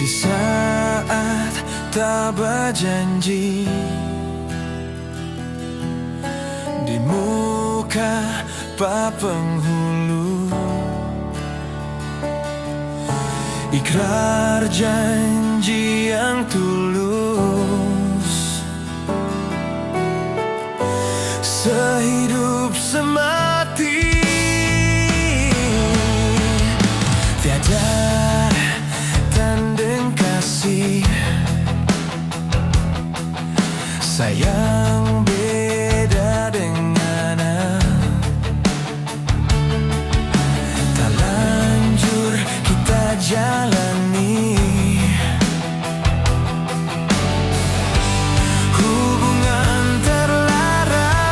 Di saat tak berjanji, di muka Pak Penghulu, ikrar janji yang tulus, sehidup semati. Tiada tanding kasih, sayang beda dengan tak lanjur kita jalani. Hubungan terlarang,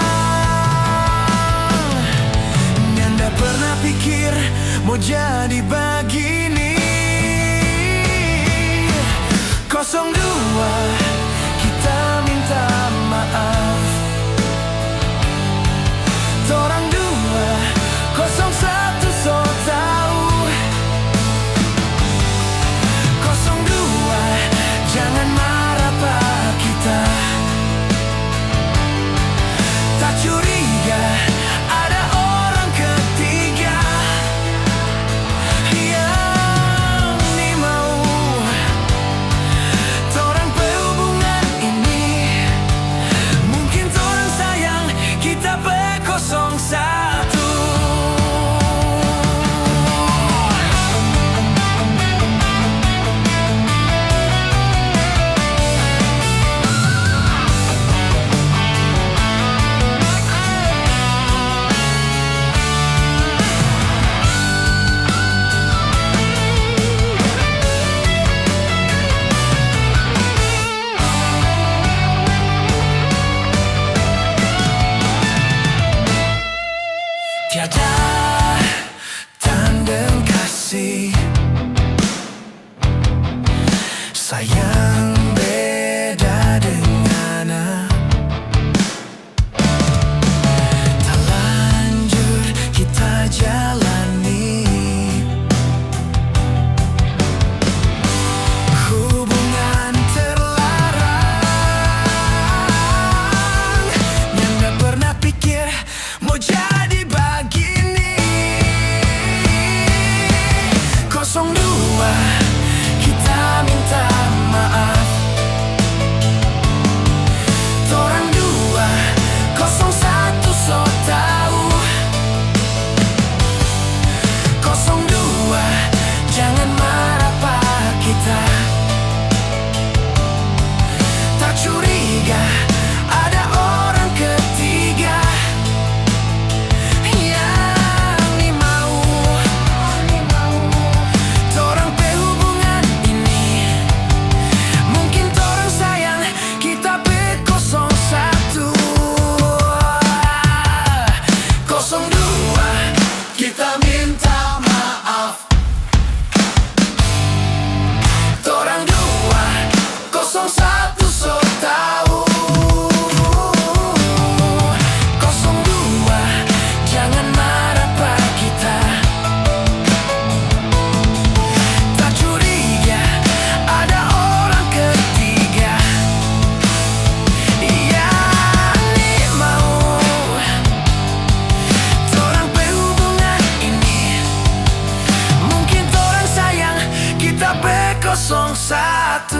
Nyanda pernah pikir mau jadi begini. 02, kita minta maaf. Torang dua, 01, so tau. 02, jangan marah Pak kita. Tak curiga ada orang ketiga yang ni mau torang berhubungan ini. Mungkin torang sayang kita B01. Tiada tanding kasih, sayang beda dengan tak lanjur kita jalani. Hubungan terlarang, Nyanda pernah pikir mau jadi begini. 02, kita minta maaf. Torang dua, 01, so tau. 02, jangan marah Pak kita. Tak curiga ada orang ketiga yang ni mau torang berhubungan ini. Mungkin torang sayang kita B01. 02, kita minta maaf. Torang dua, 01, so tau. 02, jangan marah Pak kita. Tak curiga ada orang ketiga yang ni mau torang berhubungan ini. Mungkin torang sayang kita B01.